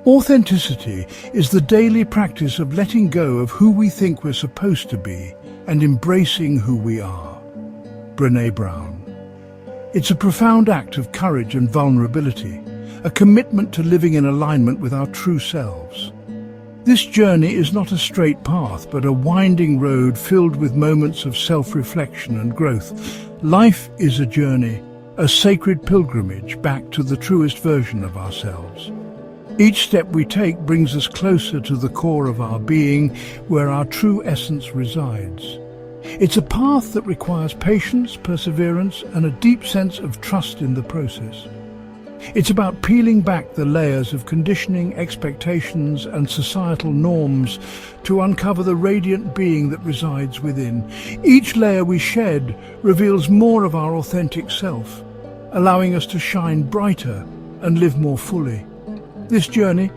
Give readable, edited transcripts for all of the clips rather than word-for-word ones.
Authenticity is the daily practice of letting go of who we think we're supposed to be and embracing who we are. Brené Brown. It's a profound act of courage and vulnerability, a commitment to living in alignment with our true selves. This journey is not a straight path, but a winding road filled with moments of self-reflection and growth. Life is a journey, a sacred pilgrimage back to the truest version of ourselves. Each step we take brings us closer to the core of our being, where our true essence resides. It's a path that requires patience, perseverance, and a deep sense of trust in the process. It's about peeling back the layers of conditioning, expectations, and societal norms to uncover the radiant being that resides within. Each layer we shed reveals more of our authentic self, allowing us to shine brighter and live more fully. This journey,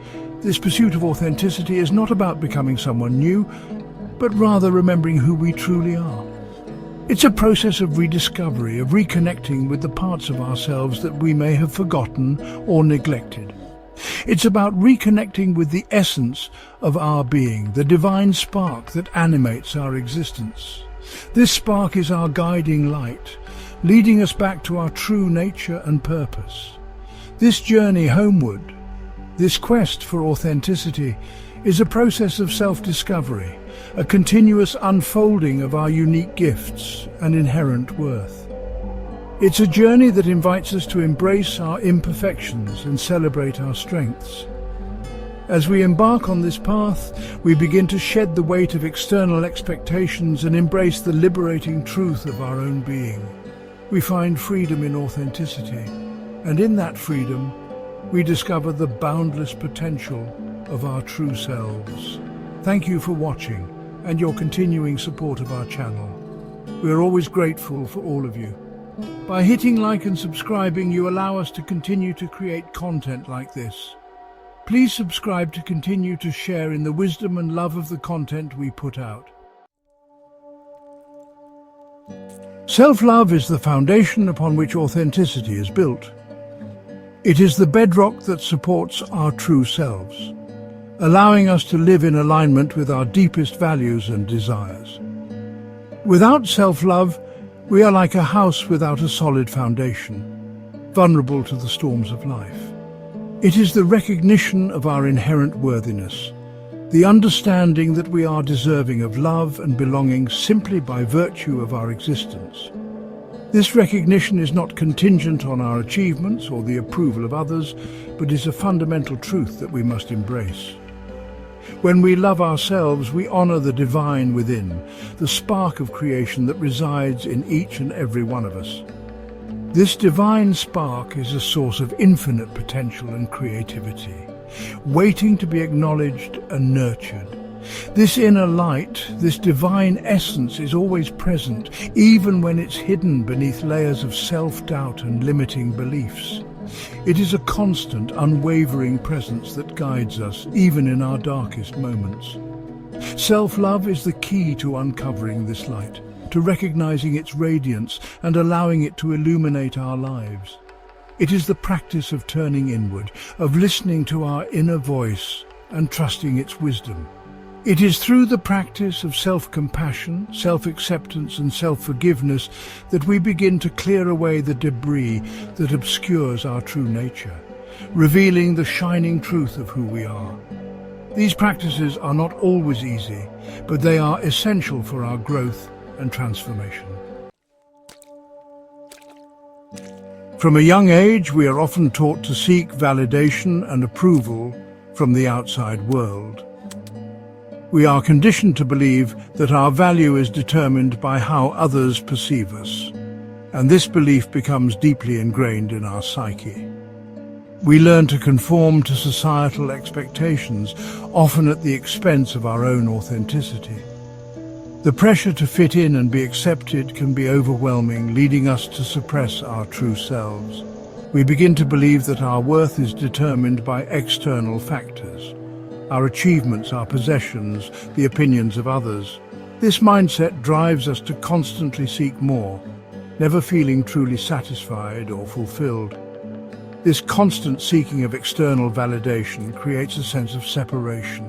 this pursuit of authenticity, is not about becoming someone new, but rather remembering who we truly are. It's a process of rediscovery, of reconnecting with the parts of ourselves that we may have forgotten or neglected. It's about reconnecting with the essence of our being, the divine spark that animates our existence. This spark is our guiding light, leading us back to our true nature and purpose. This journey homeward, this quest for authenticity, is a process of self-discovery, a continuous unfolding of our unique gifts and inherent worth. It's a journey that invites us to embrace our imperfections and celebrate our strengths. As we embark on this path, we begin to shed the weight of external expectations and embrace the liberating truth of our own being. We find freedom in authenticity, and in that freedom, we discover the boundless potential of our true selves. Thank you for watching and your continuing support of our channel. We are always grateful for all of you. By hitting like and subscribing, you allow us to continue to create content like this. Please subscribe to continue to share in the wisdom and love of the content we put out. Self-love is the foundation upon which authenticity is built. It is the bedrock that supports our true selves, allowing us to live in alignment with our deepest values and desires. Without self-love, we are like a house without a solid foundation, vulnerable to the storms of life. It is the recognition of our inherent worthiness, the understanding that we are deserving of love and belonging simply by virtue of our existence. This recognition is not contingent on our achievements or the approval of others, but is a fundamental truth that we must embrace. When we love ourselves, we honor the divine within, the spark of creation that resides in each and every one of us. This divine spark is a source of infinite potential and creativity, waiting to be acknowledged and nurtured. This inner light, this divine essence, is always present, even when it's hidden beneath layers of self-doubt and limiting beliefs. It is a constant, unwavering presence that guides us, even in our darkest moments. Self-love is the key to uncovering this light, to recognizing its radiance and allowing it to illuminate our lives. It is the practice of turning inward, of listening to our inner voice and trusting its wisdom. It is through the practice of self-compassion, self-acceptance and self-forgiveness that we begin to clear away the debris that obscures our true nature, revealing the shining truth of who we are. These practices are not always easy, but they are essential for our growth and transformation. From a young age, we are often taught to seek validation and approval from the outside world. We are conditioned to believe that our value is determined by how others perceive us, and this belief becomes deeply ingrained in our psyche. We learn to conform to societal expectations, often at the expense of our own authenticity. The pressure to fit in and be accepted can be overwhelming, leading us to suppress our true selves. We begin to believe that our worth is determined by external factors, our achievements, our possessions, the opinions of others. This mindset drives us to constantly seek more, never feeling truly satisfied or fulfilled. This constant seeking of external validation creates a sense of separation,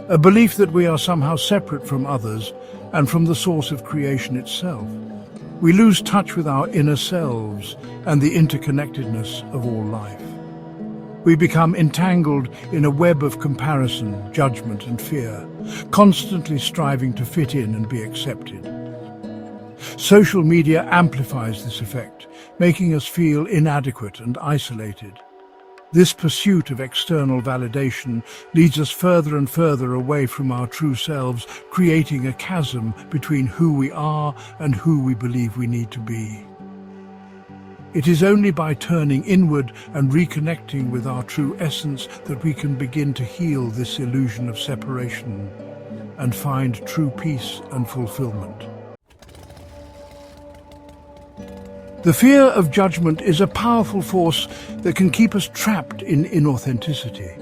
a belief that we are somehow separate from others and from the source of creation itself. We lose touch with our inner selves and the interconnectedness of all life. We become entangled in a web of comparison, judgment and fear, constantly striving to fit in and be accepted. Social media amplifies this effect, making us feel inadequate and isolated. This pursuit of external validation leads us further and further away from our true selves, creating a chasm between who we are and who we believe we need to be. It is only by turning inward and reconnecting with our true essence that we can begin to heal this illusion of separation and find true peace and fulfillment. The fear of judgment is a powerful force that can keep us trapped in inauthenticity.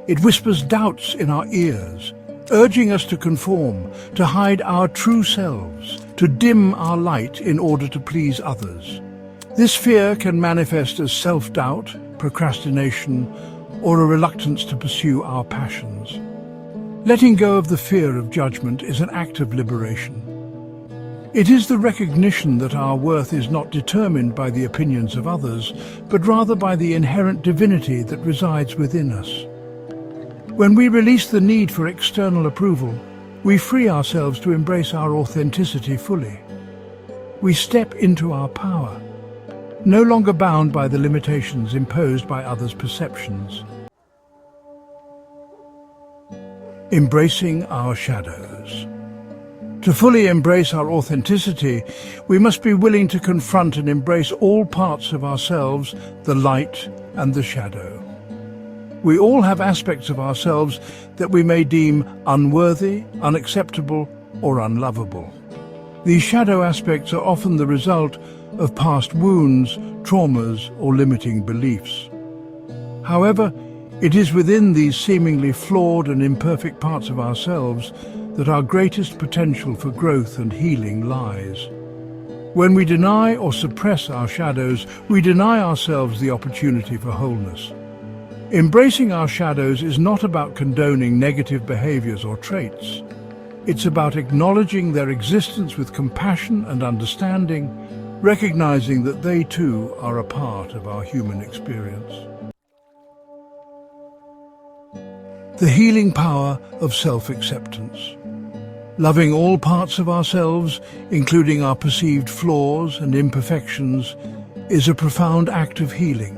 It whispers doubts in our ears, urging us to conform, to hide our true selves, to dim our light in order to please others. This fear can manifest as self-doubt, procrastination, or a reluctance to pursue our passions. Letting go of the fear of judgment is an act of liberation. It is the recognition that our worth is not determined by the opinions of others, but rather by the inherent divinity that resides within us. When we release the need for external approval, we free ourselves to embrace our authenticity fully. We step into our power, no longer bound by the limitations imposed by others' perceptions. Embracing our shadows. To fully embrace our authenticity, we must be willing to confront and embrace all parts of ourselves, the light and the shadow. We all have aspects of ourselves that we may deem unworthy, unacceptable, or unlovable. These shadow aspects are often the result of past wounds, traumas, or limiting beliefs. However, it is within these seemingly flawed and imperfect parts of ourselves that our greatest potential for growth and healing lies. When we deny or suppress our shadows, we deny ourselves the opportunity for wholeness. Embracing our shadows is not about condoning negative behaviors or traits. It's about acknowledging their existence with compassion and understanding, recognizing that they too are a part of our human experience. The healing power of self-acceptance. Loving all parts of ourselves, including our perceived flaws and imperfections, is a profound act of healing.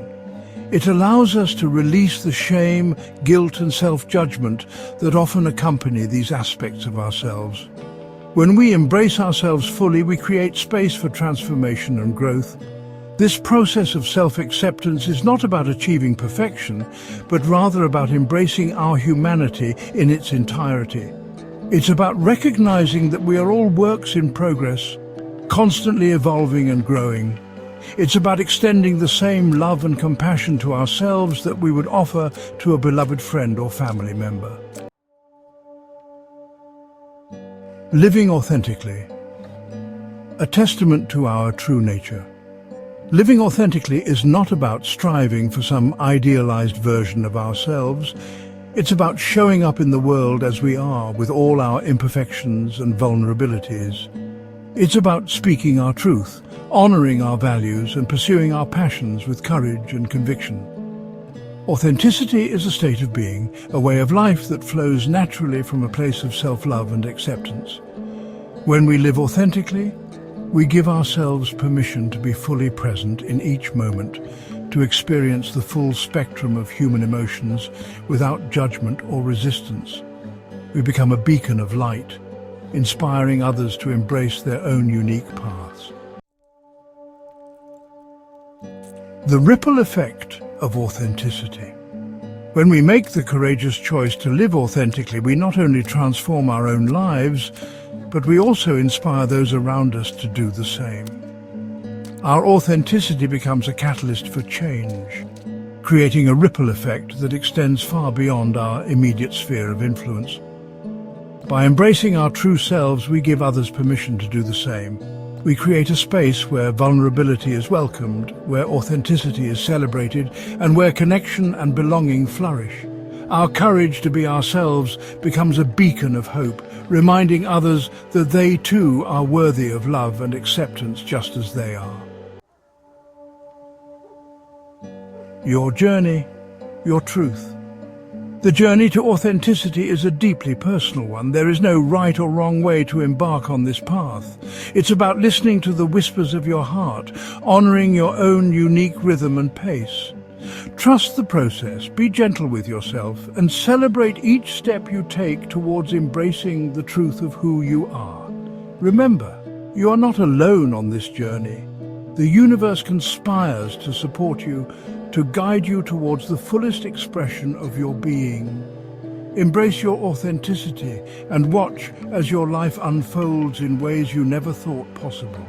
It allows us to release the shame, guilt and self-judgment that often accompany these aspects of ourselves. When we embrace ourselves fully, we create space for transformation and growth. This process of self-acceptance is not about achieving perfection, but rather about embracing our humanity in its entirety. It's about recognizing that we are all works in progress, constantly evolving and growing. It's about extending the same love and compassion to ourselves that we would offer to a beloved friend or family member. Living authentically, a testament to our true nature. Living authentically is not about striving for some idealized version of ourselves. It's about showing up in the world as we are, with all our imperfections and vulnerabilities. It's about speaking our truth, honoring our values, and pursuing our passions with courage and conviction. Authenticity is a state of being, a way of life that flows naturally from a place of self-love and acceptance. When we live authentically, we give ourselves permission to be fully present in each moment, to experience the full spectrum of human emotions without judgment or resistance. We become a beacon of light, inspiring others to embrace their own unique paths. The ripple effect of authenticity. When we make the courageous choice to live authentically, we not only transform our own lives, but we also inspire those around us to do the same. Our authenticity becomes a catalyst for change, creating a ripple effect that extends far beyond our immediate sphere of influence. By embracing our true selves, we give others permission to do the same, We create a space where vulnerability is welcomed, where authenticity is celebrated, and where connection and belonging flourish. Our courage to be ourselves becomes a beacon of hope, reminding others that they too are worthy of love and acceptance just as they are. Your journey, your truth. The journey to authenticity is a deeply personal one. There is no right or wrong way to embark on this path. It's about listening to the whispers of your heart, honoring your own unique rhythm and pace. Trust the process, be gentle with yourself, and celebrate each step you take towards embracing the truth of who you are. Remember, you are not alone on this journey. The universe conspires to support you, to guide you towards the fullest expression of your being. Embrace your authenticity and watch as your life unfolds in ways you never thought possible.